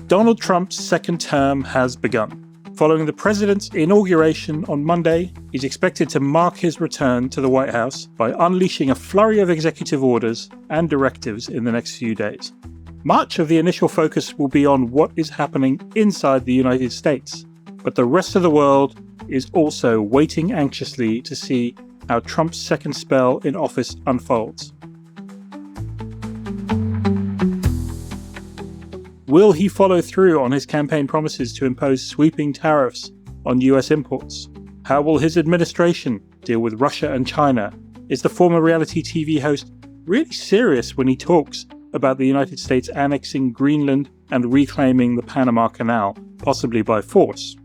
Donald Trump's second term has begun. Following the president's inauguration on Monday, he's expected to mark his return to the White House by unleashing a flurry of executive orders and directives in the next few days. Much of the initial focus will be on what is happening inside the United States, but the rest of the world is also waiting anxiously to see how Trump's second spell in office unfolds. Will he follow through on his campaign promises to impose sweeping tariffs on US imports? How will his administration deal with Russia and China? Is the former reality TV host really serious when he talks about the United States annexing Greenland and reclaiming the Panama Canal, possibly by force?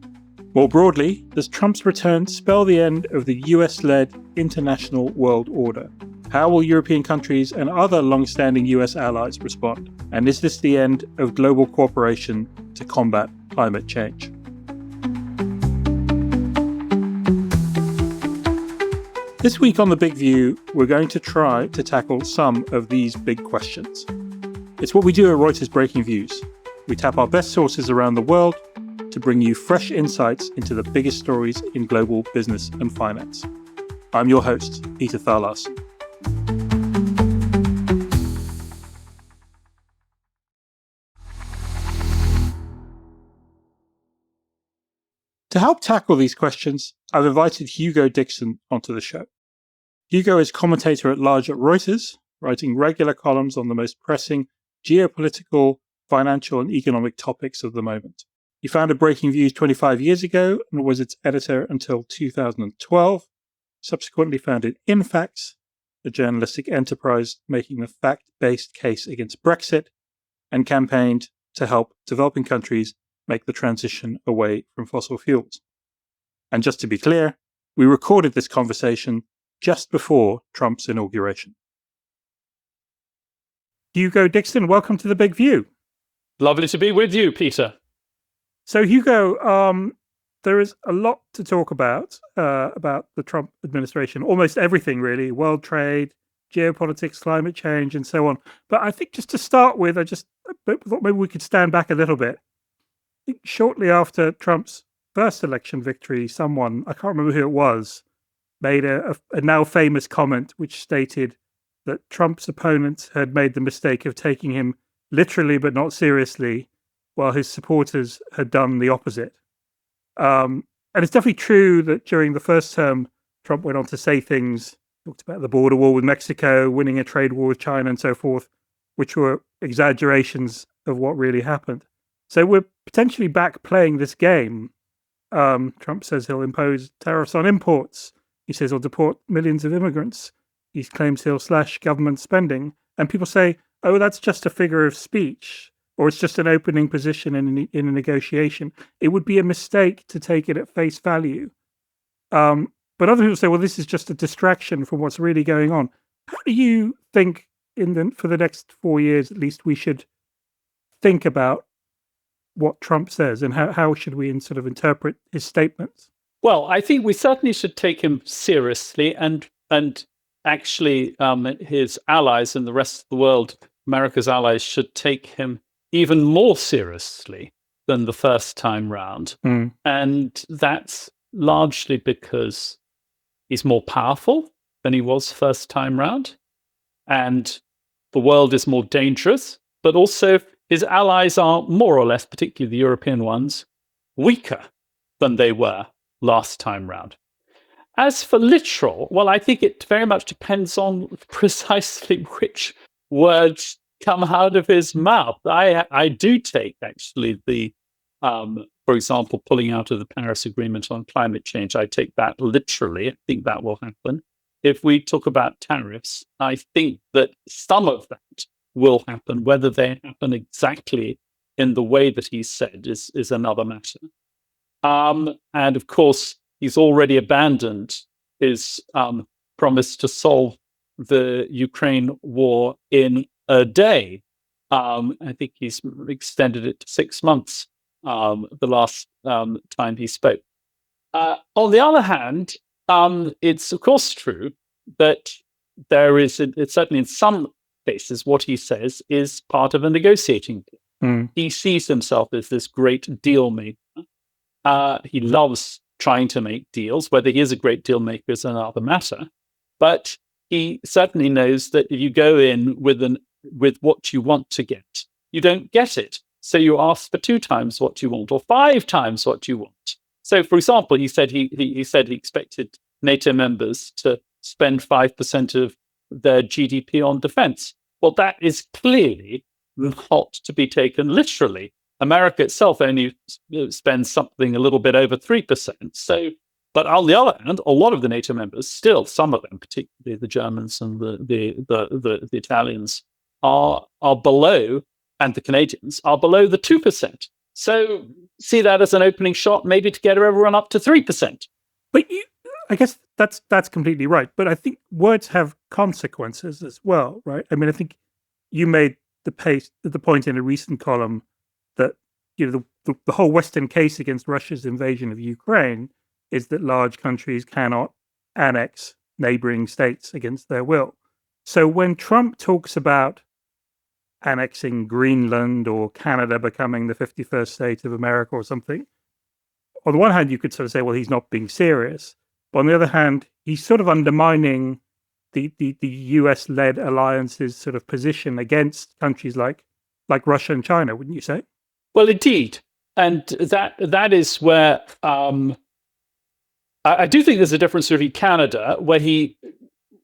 More broadly, does Trump's return spell the end of the US-led international world order? How will European countries and other long-standing US allies respond? And is this the end of global cooperation to combat climate change? This week on The Big View, we're going to try to tackle some of these big questions. It's what we do at Reuters Breaking Views. We tap our best sources around the world to bring you fresh insights into the biggest stories in global business and finance. I'm your host, Peter Tharlason. To help tackle these questions, I've invited Hugo Dixon onto the show. Hugo is commentator-at-large at Reuters, writing regular columns on the most pressing geopolitical, financial, and economic topics of the moment. He founded Breaking Views 25 years ago and was its editor until 2012, subsequently founded InFacts, a journalistic enterprise making the fact-based case against Brexit, and campaigned to help developing countries make the transition away from fossil fuels. And just to be clear, we recorded this conversation just before Trump's inauguration. Hugo Dixon, welcome to The Big View. Lovely to be with you, Peter. So, Hugo, there is a lot to talk about the Trump administration, almost everything really, world trade, geopolitics, climate change, and so on. But I think just to start with, I thought maybe we could stand back a little bit. I think shortly after Trump's first election victory, someone, I can't remember who it was, made a now famous comment which stated that Trump's opponents had made the mistake of taking him literally but not seriously, while his supporters had done the opposite. And it's definitely true that during the first term, Trump went on to say things, talked about the border war with Mexico, winning a trade war with China and so forth, which were exaggerations of what really happened. So we're potentially back playing this game. Trump says he'll impose tariffs on imports. He says he'll deport millions of immigrants. He claims he'll slash government spending. And people say, oh, that's just a figure of speech, or it's just an opening position in a negotiation. It would be a mistake to take it at face value. But other people say, well, this is just a distraction from what's really going on. How do you think for the next 4 years, at least, we should think about what Trump says, and how should we sort of interpret his statements? Well, I think we certainly should take him seriously, and actually his allies and the rest of the world, America's allies, should take him even more seriously than the first time round. And that's largely because he's more powerful than he was first time round, and the world is more dangerous, but also his allies are more or less, particularly the European ones, weaker than they were last time round. As for literal, well, I think it very much depends on precisely which words come out of his mouth. I do take, actually, for example, pulling out of the Paris Agreement on climate change, I take that literally. I think that will happen. If we talk about tariffs, I think that some of that will happen. Whether they happen exactly in the way that he said is another matter. And of course, he's already abandoned his promise to solve the Ukraine war in a day. I think he's extended it to 6 months, the last time he spoke. On the other hand, it's of course true that there is, it's certainly in some cases, what he says is part of a negotiating deal. He sees himself as this great deal maker. He loves trying to make deals. Whether he is a great deal maker is another matter. But he certainly knows that if you go in with what you want to get, you don't get it. So you ask for 2 times what you want or 5 times what you want. So, for example, he said he expected NATO members to spend 5% of their GDP on defense. Well, that is clearly not to be taken literally. America itself only spends something a little bit over 3%. So, but on the other hand, a lot of the NATO members, still some of them, particularly the Germans and the Italians, are below, and the Canadians are below the 2%. So see that as an opening shot, maybe to get everyone up to 3%. But I guess that's completely right. But I think words have consequences as well, right? I mean, I think you made the point in a recent column that the whole Western case against Russia's invasion of Ukraine is that large countries cannot annex neighboring states against their will. So when Trump talks about annexing Greenland or Canada becoming the 51st state of America or something, on the one hand, you could sort of say, well, he's not being serious. But on the other hand, he's sort of undermining the US-led alliance's sort of position against countries like Russia and China, wouldn't you say? Well, indeed. And that is where I do think there's a difference between Canada, where he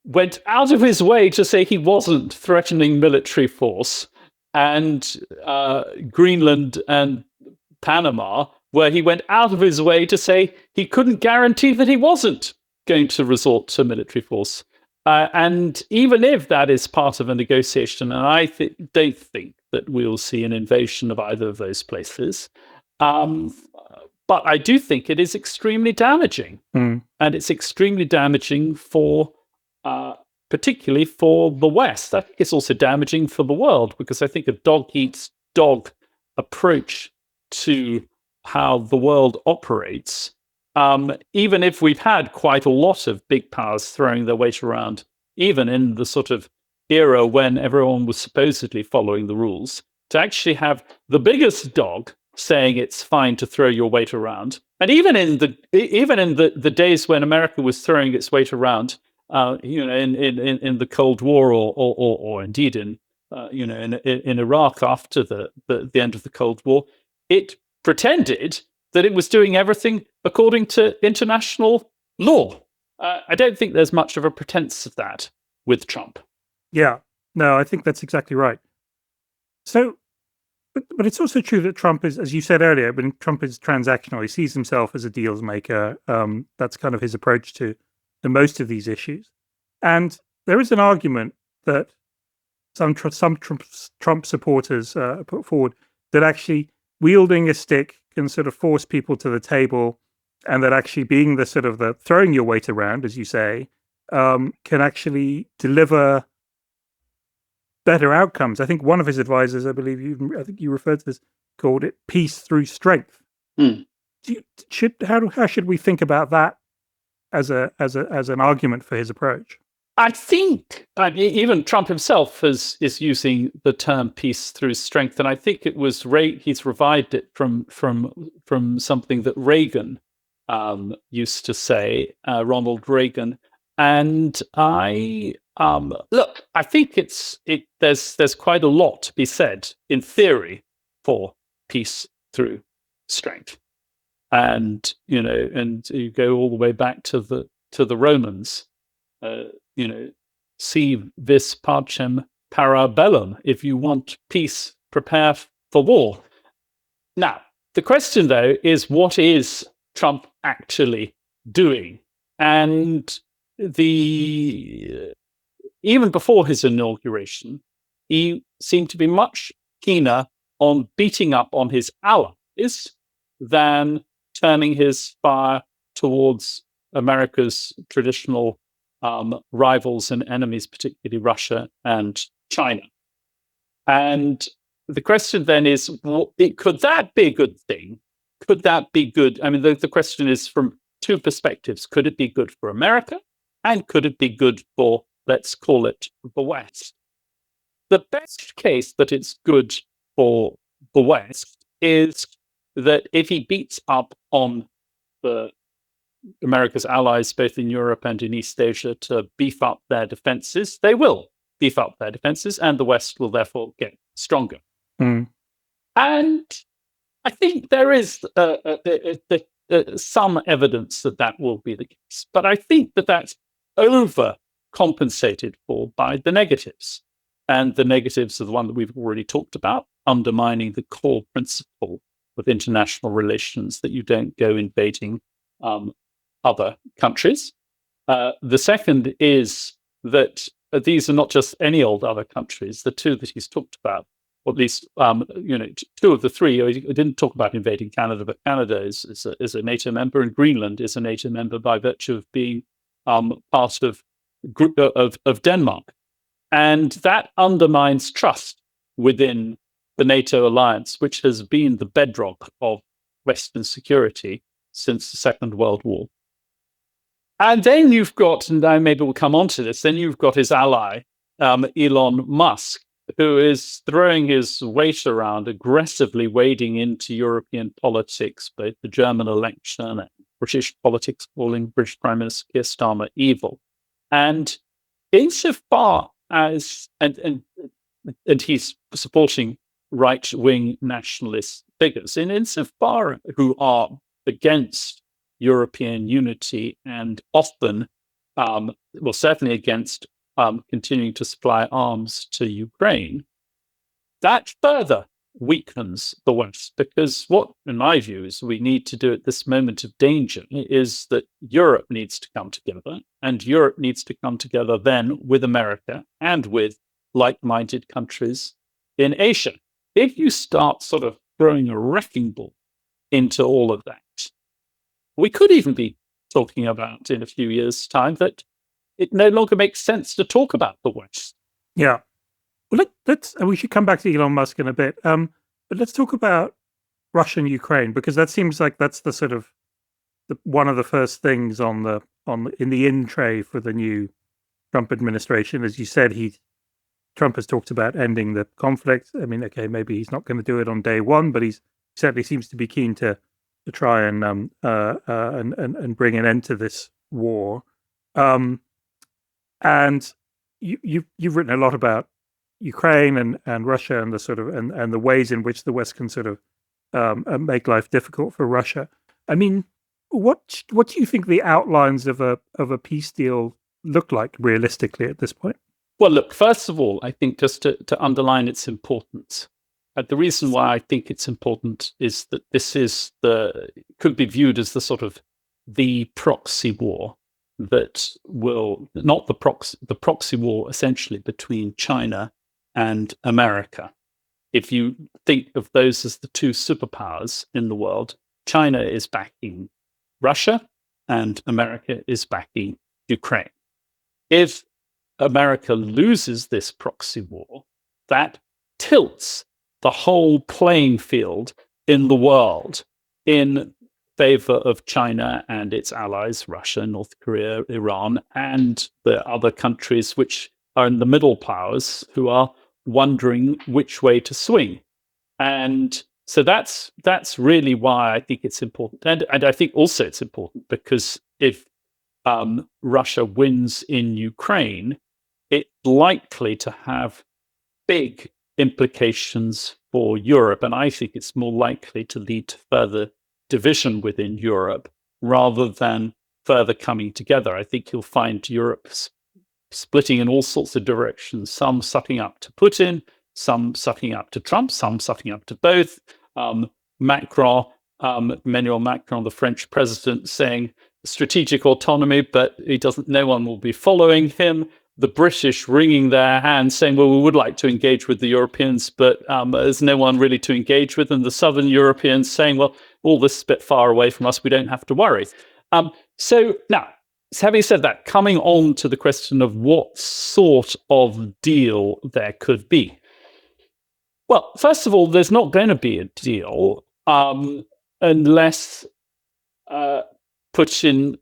went out of his way to say he wasn't threatening military force, and Greenland and Panama, where he went out of his way to say he couldn't guarantee that he wasn't going to resort to military force. And even if that is part of a negotiation, and I don't think that we'll see an invasion of either of those places, but I do think it is extremely damaging. And it's extremely damaging for, particularly for the West. I think it's also damaging for the world, because I think a dog-eats-dog approach to how the world operates, even if we've had quite a lot of big powers throwing their weight around, even in the sort of era when everyone was supposedly following the rules, to actually have the biggest dog saying it's fine to throw your weight around, and even in the days when America was throwing its weight around, in the Cold War, or indeed in Iraq after the end of the Cold War, it pretended that it was doing everything according to international law. I don't think there's much of a pretense of that with Trump. Yeah, no, I think that's exactly right. So, but it's also true that Trump is, as you said earlier, when Trump is transactional, he sees himself as a deals maker. That's kind of his approach to most of these issues. And there is an argument that some Trump supporters put forward that actually wielding a stick can sort of force people to the table, and that actually being the sort of the throwing your weight around, as you say, can actually deliver better outcomes. I think one of his advisors, I think you referred to this, called it peace through strength. How should we think about that as an argument for his approach? I think even Trump himself is using the term peace through strength, and I think it was he's revived it from something that Reagan used to say, Ronald Reagan. And I think there's quite a lot to be said in theory for peace through strength, and you go all the way back to the Romans. Si vis pacem para bellum. If you want peace, prepare for war. Now, the question though is, what is Trump actually doing? And even before his inauguration, he seemed to be much keener on beating up on his allies than turning his fire towards America's traditional rivals and enemies, particularly Russia and China. And the question then is, could that be a good thing? Could that be good? I mean, the question is from two perspectives. Could it be good for America? And could it be good for, let's call it, the West? The best case that it's good for the West is that if he beats up on America's allies, both in Europe and in East Asia, to beef up their defenses, they will beef up their defenses, and the West will therefore get stronger. Mm. And I think there is some evidence that will be the case. But I think that's overcompensated for by the negatives. And the negatives are the one that we've already talked about, undermining the core principle of international relations, that you don't go invading other countries. The second is that these are not just any old other countries. The two that he's talked about, or at least two of the three. He didn't talk about invading Canada, but Canada is a NATO member, and Greenland is a NATO member by virtue of being part of Denmark, and that undermines trust within the NATO alliance, which has been the bedrock of Western security since the Second World War. And then you've got, and now maybe we'll come on to this, then you've got his ally, Elon Musk, who is throwing his weight around, aggressively wading into European politics, both the German election and British politics, calling British Prime Minister Keir Starmer evil. And insofar as, and he's supporting right-wing nationalist figures, insofar who are against European unity and often, certainly against continuing to supply arms to Ukraine, that further weakens the West, because what, in my view, is we need to do at this moment of danger is that Europe needs to come together, and Europe needs to come together then with America and with like-minded countries in Asia. If you start sort of throwing a wrecking ball into all of that, we could even be talking about in a few years' time that it no longer makes sense to talk about the West. Yeah. Well, we should come back to Elon Musk in a bit. But let's talk about Russia and Ukraine, because that seems like that's the sort of one of the first things in the in tray for the new Trump administration. As you said, Trump has talked about ending the conflict. I mean, okay, maybe he's not going to do it on day one, but he certainly seems to be keen to try and bring an end to this war. And you've written a lot about Ukraine and Russia and the sort of and the ways in which the West can sort of make life difficult for Russia. I mean, what do you think the outlines of a peace deal look like realistically at this point? Well, look, first of all, I think just to underline its importance, the reason why I think it's important is that this could be viewed as the sort of the proxy war that will, not the proxy war essentially between China and America. If you think of those as the two superpowers in the world, China is backing Russia and America is backing Ukraine. If America loses this proxy war, that tilts the whole playing field in the world in favor of China and its allies, Russia, North Korea, Iran, and the other countries which are in the middle powers who are wondering which way to swing. And so that's really why I think it's important. And I think also it's important because if Russia wins in Ukraine, it's likely to have big implications for Europe. And I think it's more likely to lead to further division within Europe rather than further coming together. I think you'll find Europe splitting in all sorts of directions, some sucking up to Putin, some sucking up to Trump, some sucking up to both. Emmanuel Macron, the French president, saying strategic autonomy, but no one will be following him. The British wringing their hands, saying, well, we would like to engage with the Europeans, but there's no one really to engage with. And the Southern Europeans saying, well, all this is a bit far away from us, we don't have to worry. So now, having said that, coming on to the question of what sort of deal there could be. Well, first of all, there's not going to be a deal unless Putin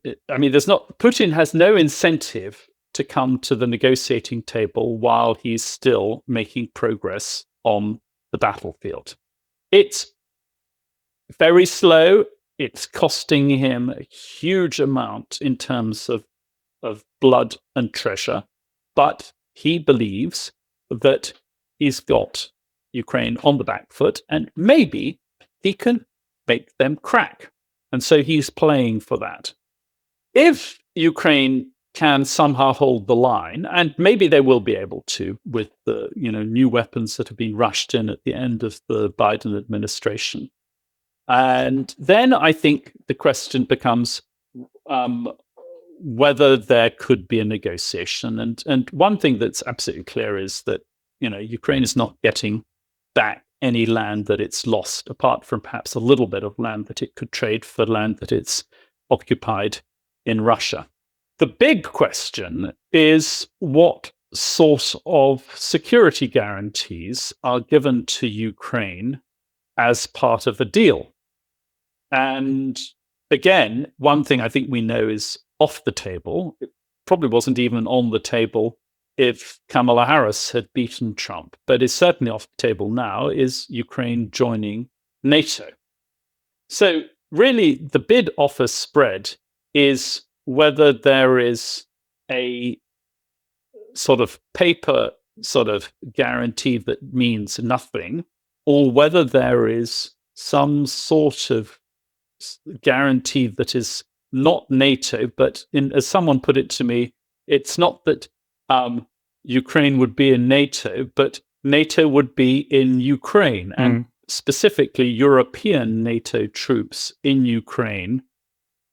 has no incentive to come to the negotiating table while he's still making progress on the battlefield. It's very slow. It's costing him a huge amount in terms of blood and treasure. But he believes that he's got Ukraine on the back foot, and maybe he can make them crack. And so he's playing for that. If Ukraine can somehow hold the line, and maybe they will be able to with the new weapons that have been rushed in at the end of the Biden administration. And then I think the question becomes whether there could be a negotiation. And one thing that's absolutely clear is that Ukraine is not getting back any land that it's lost, apart from perhaps a little bit of land that it could trade for land that it's occupied in Russia. The big question is what sort of security guarantees are given to Ukraine as part of a deal. And again, one thing I think we know is off the table. It probably wasn't even on the table if Kamala Harris had beaten Trump, but is certainly off the table now, is Ukraine joining NATO. So really, the bid-offer spread is whether there is a sort of paper sort of guarantee that means nothing, or whether there is some sort of guarantee that is not NATO, but as someone put it to me, it's not that Ukraine would be in NATO, but NATO would be in Ukraine, and specifically European NATO troops in Ukraine,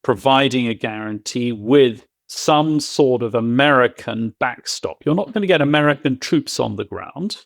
providing a guarantee with some sort of American backstop. You're not going to get American troops on the ground.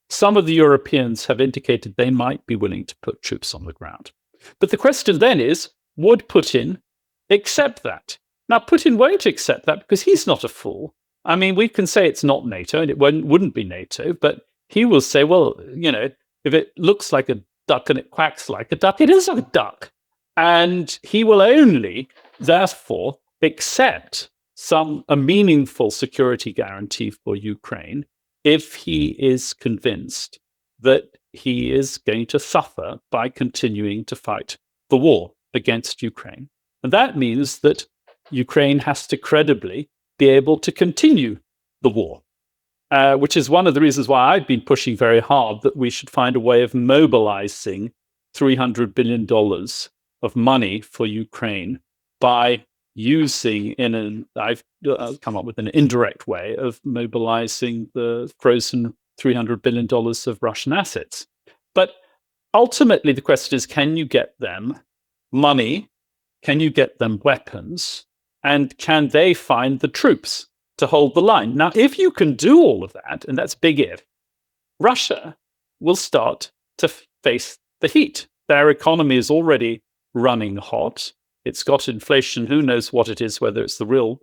Some of the Europeans have indicated they might be willing to put troops on the ground. But the question then is, would Putin accept that? Now, Putin won't accept that because he's not a fool. I mean, we can say it's not NATO and it wouldn't be NATO, but he will say, well, if it looks like a duck and it quacks like a duck, it is a duck. And he will only, therefore, accept a meaningful security guarantee for Ukraine if he is convinced that he is going to suffer by continuing to fight the war against Ukraine. And that means that Ukraine has to credibly be able to continue the war, which is one of the reasons why I've been pushing very hard that we should find a way of mobilizing $300 billion of money for Ukraine by using I've come up with an indirect way of mobilizing the frozen $300 billion of Russian assets. But ultimately, the question is, can you get them money? Can you get them weapons? And can they find the troops to hold the line? Now, if you can do all of that, and that's big if, Russia will start to face the heat. Their economy is already running hot. It's got inflation. Who knows what it is, whether it's the real,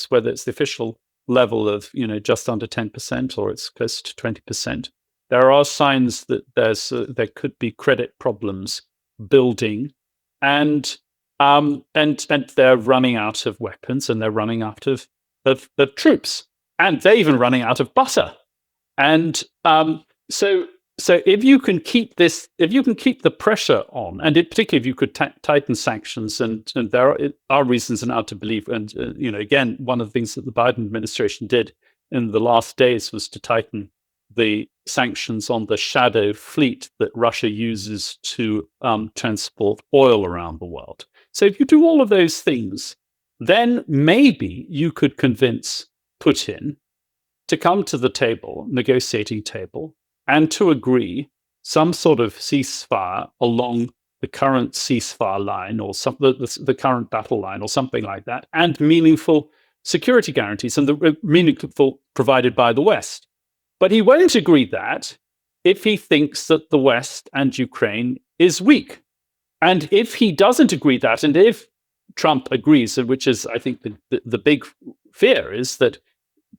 whether it's the official level of, just under 10% or it's close to 20%. There are signs that there could be credit problems building, and they're running out of weapons and they're running out of troops, and they're even running out of butter. And so if you can keep the pressure on, and particularly if you could tighten sanctions, and there are reasons now to believe, and again, one of the things that the Biden administration did in the last days was to tighten the sanctions on the shadow fleet that Russia uses to transport oil around the world. So if you do all of those things, then maybe you could convince Putin to come to the negotiating table, and to agree some sort of ceasefire along the current ceasefire line or the current battle line or something like that, and meaningful security guarantees, and the meaningful provided by the West. But he won't agree that if he thinks that the West and Ukraine is weak. And if he doesn't agree that, and if Trump agrees, which is, I think, the big fear is that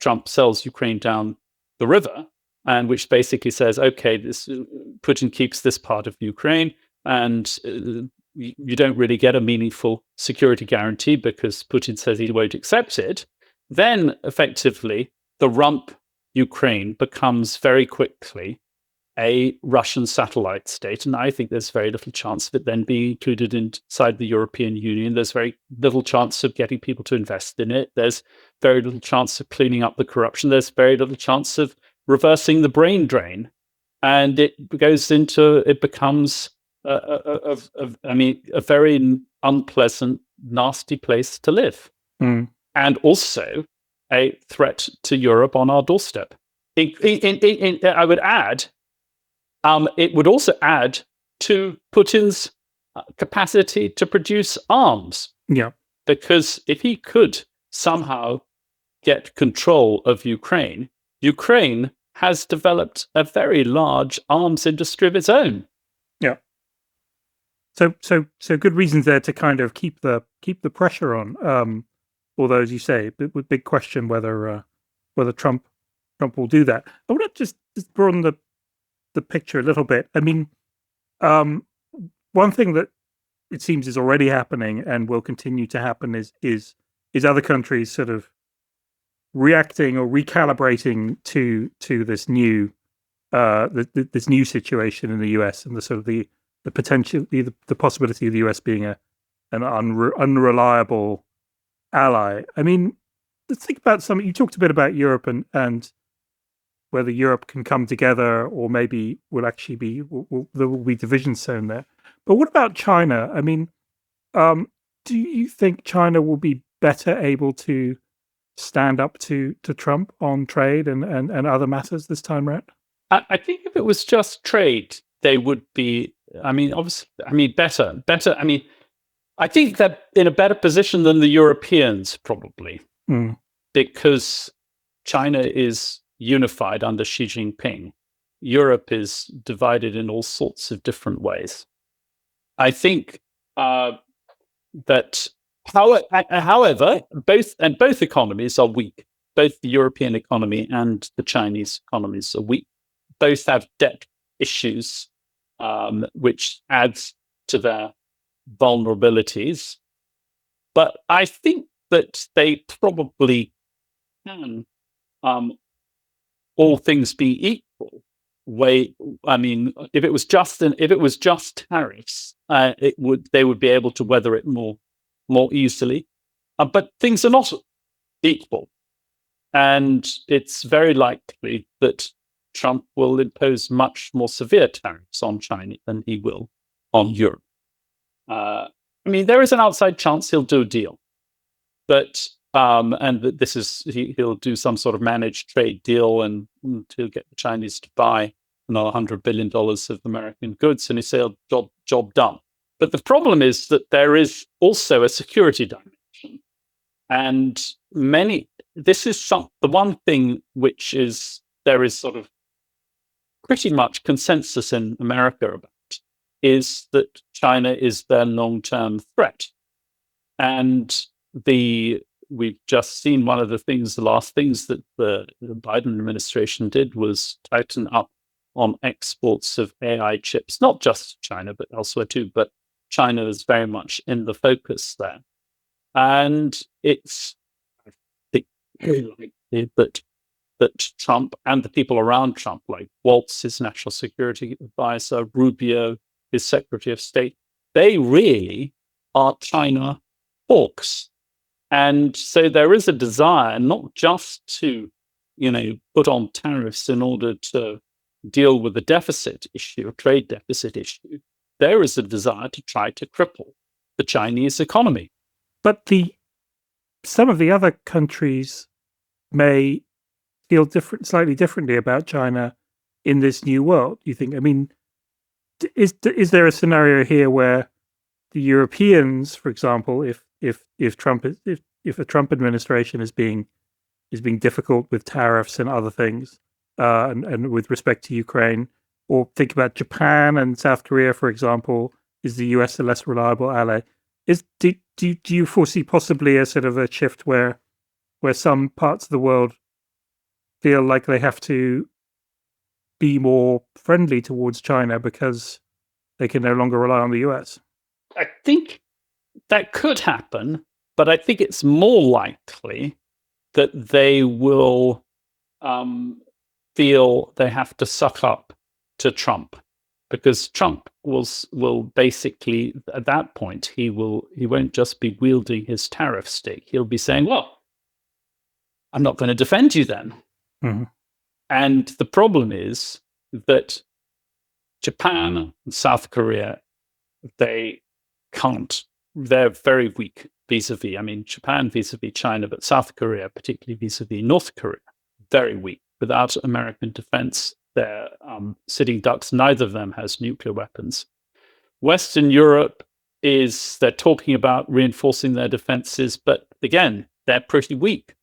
Trump sells Ukraine down the river, and which basically says, okay, Putin keeps this part of Ukraine, and you don't really get a meaningful security guarantee because Putin says he won't accept it, then effectively the rump Ukraine becomes very quickly a Russian satellite state, and I think there's very little chance of it then being included inside the European Union. There's very little chance of getting people to invest in it. There's very little chance of cleaning up the corruption. There's very little chance of reversing the brain drain, and it becomes a very unpleasant, nasty place to live, and also a threat to Europe on our doorstep. I would add, it would also add to Putin's capacity to produce arms. Yeah. Because if he could somehow get control of Ukraine, Ukraine has developed a very large arms industry of its own. Yeah. So good reasons there to kind of keep the pressure on. Although, as you say, big question whether Trump will do that. I want to just broaden the picture a little bit. I mean, one thing that it seems is already happening and will continue to happen is other countries sort of reacting or recalibrating to this new this new situation in the US and the sort of the potential the possibility of the US being an unreliable ally. I mean, let's think about you talked a bit about Europe and whether Europe can come together or maybe will actually be there will be divisions sown there. But what about China? I mean, do you think China will be better able to stand up to Trump on trade and other matters this time around? I think if it was just trade, they would be. I mean, obviously, better. I mean, I think they're in a better position than the Europeans probably, because China is unified under Xi Jinping. Europe is divided in all sorts of different ways. I think that, however, both economies are weak. Both the European economy and the Chinese economies are weak. Both have debt issues, which adds to their vulnerabilities. But I think that they probably can, all things be equal. If it was just tariffs, they would be able to weather it more easily. But things are not equal, and it's very likely that Trump will impose much more severe tariffs on China than he will on Europe. There is an outside chance he'll do a deal, but and that he'll do some sort of managed trade deal and to get the Chinese to buy another $100 billion of American goods, and he say, job done. But the problem is that there is also a security dimension, and this is the one thing which there is sort of pretty much consensus in America about, is that China is their long-term threat. And we've just seen one of the last things that the Biden administration did was tighten up on exports of AI chips, not just to China, but elsewhere too. But China is very much in the focus there. And it's, I think, very likely that Trump and the people around Trump, like Waltz, his national security advisor, Rubio, his secretary of state, they really are China hawks. And so there is a desire not just to, put on tariffs in order to deal with the deficit issue, trade deficit issue. There is a desire to try to cripple the Chinese economy. But some of the other countries may feel slightly differently about China in this new world. You think? I mean, is there a scenario here where the Europeans, for example, if a Trump administration is being difficult with tariffs and other things, and with respect to Ukraine, or think about Japan and South Korea, for example, is the US a less reliable ally? Do you foresee possibly a sort of a shift where some parts of the world feel like they have to be more friendly towards China because they can no longer rely on the US? I think that could happen, but I think it's more likely that they will feel they have to suck up to Trump, because Trump will basically, at that point, he won't just be wielding his tariff stick. He'll be saying, well, I'm not going to defend you then. Mhm. And the problem is that Japan and South Korea, they can't, they're very weak vis-a-vis. I mean, Japan vis-a-vis China, but South Korea, particularly vis-a-vis North Korea, very weak. Without American defense, they're sitting ducks. Neither of them has nuclear weapons. Western Europe they're talking about reinforcing their defenses, but again, they're pretty weak.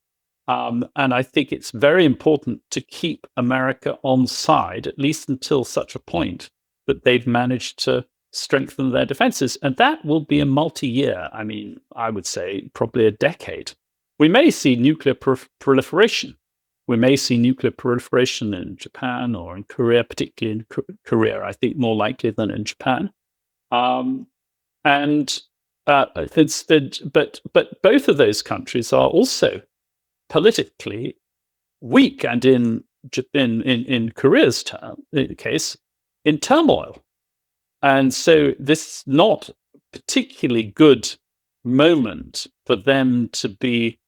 And I think it's very important to keep America on side, at least until such a point that they've managed to strengthen their defenses. And that will be a multi-year, I mean, I would say probably a decade. We may see nuclear proliferation. We may see nuclear proliferation in Japan or in Korea, particularly in Korea, I think more likely than in Japan. But both of those countries are also politically weak, and in Korea's case, in turmoil. And so this is not a particularly good moment for them to be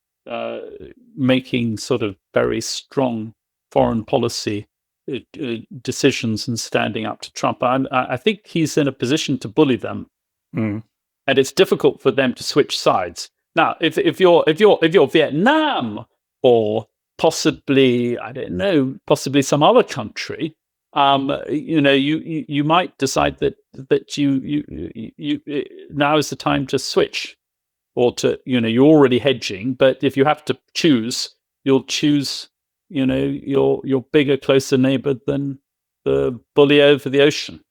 making sort of very strong foreign policy decisions and standing up to Trump. I think he's in a position to bully them, and it's difficult for them to switch sides. Now, if you're Vietnam, or possibly, I don't know, possibly some other country, you might decide that you now is the time to switch, or to, you're already hedging, but if you have to choose, you'll choose, your bigger, closer neighbor than the bully over the ocean.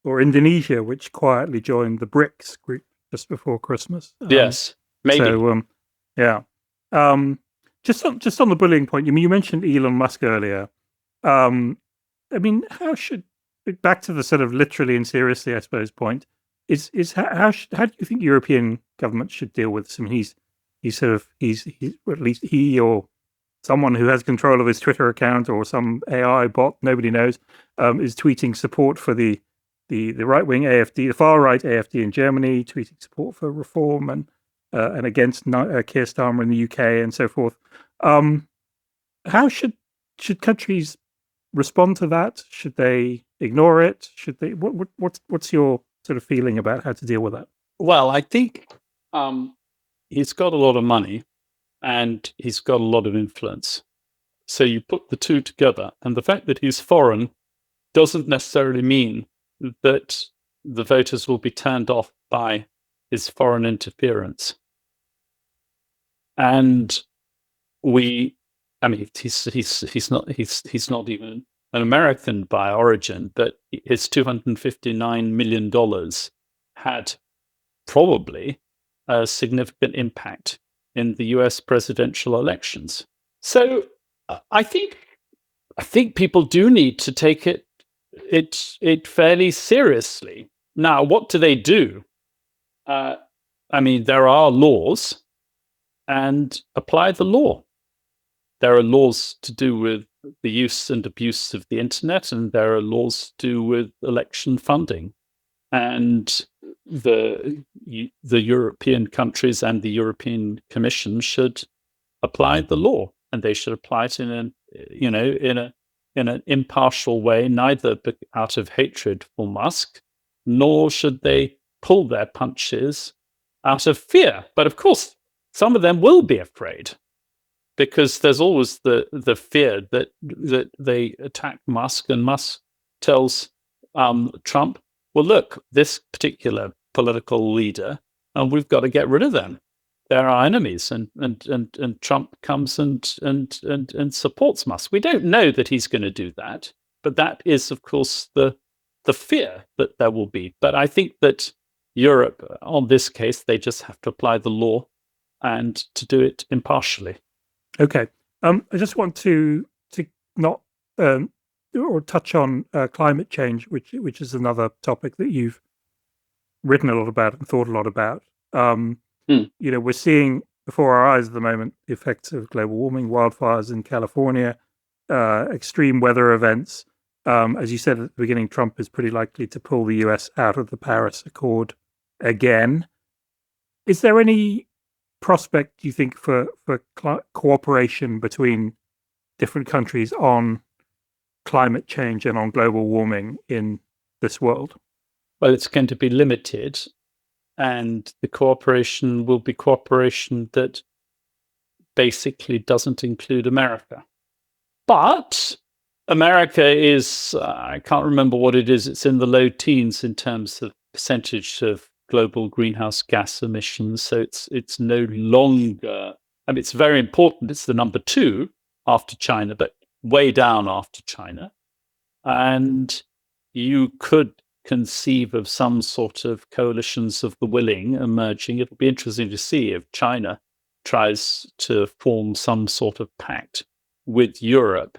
Or Indonesia, which quietly joined the BRICS group just before Christmas. Yes, maybe. So, yeah. Just on the bullying point, you mentioned Elon Musk earlier. I mean, back to the sort of literally and seriously, I suppose, point is how do you think European governments should deal with this? I mean, he's or at least he or someone who has control of his Twitter account or some AI bot, nobody knows, is tweeting support for the right-wing AfD, the far-right AfD in Germany, tweeting support for reform and against Keir Starmer in the UK and so forth. How should countries respond to that? Should they ignore it? Should they? What's your sort of feeling about how to deal with that? Well, I think he's got a lot of money and he's got a lot of influence. So you put the two together, and the fact that he's foreign doesn't necessarily mean that the voters will be turned off by his foreign interference. And he's not even an American by origin, but his $259 million had probably a significant impact in the US presidential elections. So I think people do need to take it fairly seriously. Now, what do they do? I mean, there are laws, and apply the law. There are laws to do with the use and abuse of the internet, and there are laws to do with election funding. And the European countries and the European Commission should apply the law, and they should apply it in an impartial way, neither out of hatred for Musk, nor should they pull their punches out of fear. But of course, some of them will be afraid, because there's always the fear that they attack Musk, and Musk tells Trump, well, look, this particular political leader, and we've got to get rid of them. They're our enemies, and Trump comes and supports Musk. We don't know that he's going to do that, but that is, of course, the fear that there will be. But I think that Europe, on this case, they just have to apply the law and to do it impartially. Okay. I just want to not or touch on climate change, which is another topic that you've written a lot about and thought a lot about. We're seeing before our eyes at the moment the effects of global warming, wildfires in California, extreme weather events. As you said at the beginning, Trump is pretty likely to pull the US out of the Paris Accord again. Is there any prospect, you think, for cooperation between different countries on climate change and on global warming in this world? Well, it's going to be limited, and the cooperation will be cooperation that basically doesn't include America. But America is, I can't remember what it is, it's in the low teens in terms of percentage of global greenhouse gas emissions. So it's no longer, I mean, it's very important. It's the number 2 after China, but way down after China. And you could conceive of some sort of coalitions of the willing emerging. It'll be interesting to see if China tries to form some sort of pact with Europe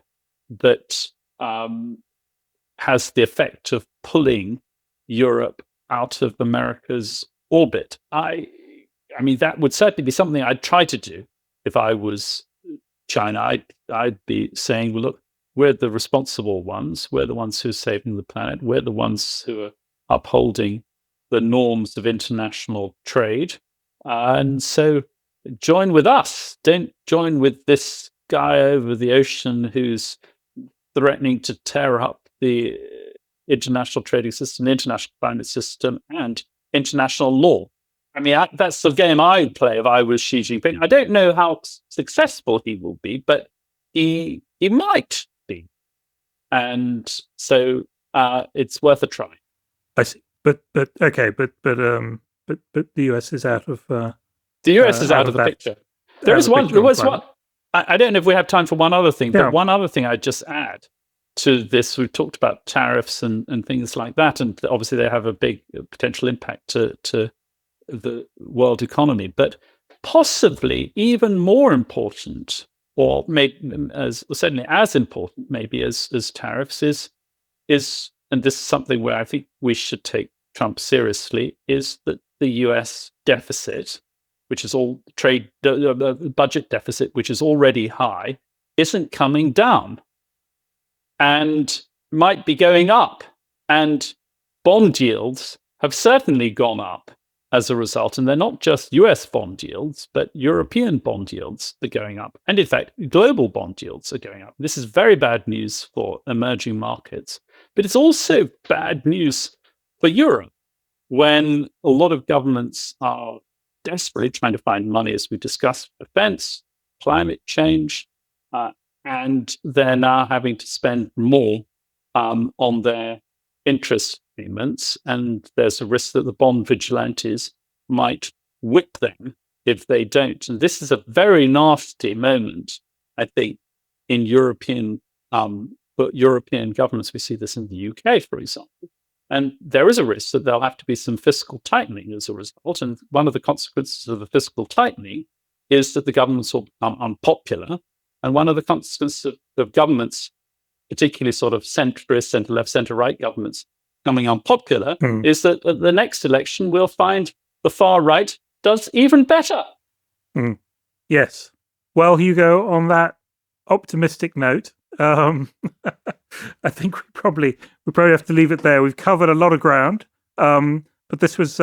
that has the effect of pulling Europe out of America's orbit. I mean, that would certainly be something I'd try to do if I was China. I'd be saying, well, look, we're the responsible ones. We're the ones who are saving the planet. We're the ones who are upholding the norms of international trade. And so join with us. Don't join with this guy over the ocean who's threatening to tear up the international trading system, international climate system, and international law. I mean, that's the game I'd play if I was Xi Jinping. I don't know how successful he will be, but he might be. And so it's worth a try. I see. But the US is out of the US is out of the picture. There was one. I don't know if we have time for one other thing, but one other thing I'd just add to this. We've talked about tariffs and things like that, and obviously they have a big potential impact to the world economy. But possibly even more important, or certainly as important, maybe as tariffs is, and this is something where I think we should take Trump seriously, is that the US deficit, which is all trade budget deficit, which is already high, isn't coming down and might be going up. And bond yields have certainly gone up as a result. And they're not just US bond yields, but European bond yields are going up. And in fact, global bond yields are going up. This is very bad news for emerging markets. But it's also bad news for Europe, when a lot of governments are desperately trying to find money, as we discussed, defense, climate change, and they're now having to spend more on their interest payments. And there's a risk that the bond vigilantes might whip them if they don't. And this is a very nasty moment, I think, in European governments. We see this in the UK, for example. And there is a risk that there'll have to be some fiscal tightening as a result. And one of the consequences of the fiscal tightening is that the governments will become unpopular. And one of the consequences of governments, particularly sort of centrist, centre-left, centre-right governments, becoming unpopular, is that at the next election, we'll find the far right does even better. Yes. Well, Hugo, on that optimistic note, I think we probably have to leave it there. We've covered a lot of ground, but this was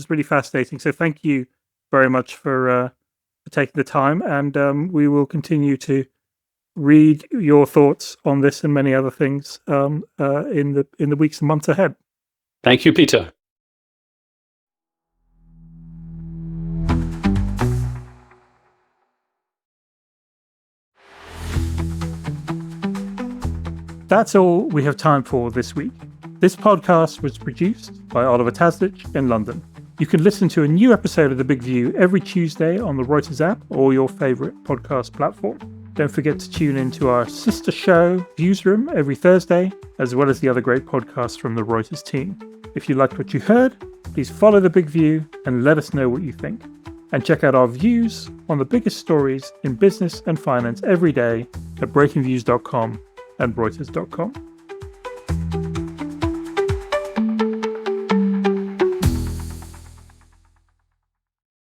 really fascinating. So thank you very much for taking the time, and we will continue to read your thoughts on this and many other things in the weeks and months ahead. Thank you, Peter. That's all we have time for this week. This podcast was produced by Oliver Taslich in London. You can listen to a new episode of The Big View every Tuesday on the Reuters app or your favourite podcast platform. Don't forget to tune in to our sister show, Viewsroom, every Thursday, as well as the other great podcasts from the Reuters team. If you liked what you heard, please follow The Big View and let us know what you think. And check out our views on the biggest stories in business and finance every day at breakingviews.com and Reuters.com.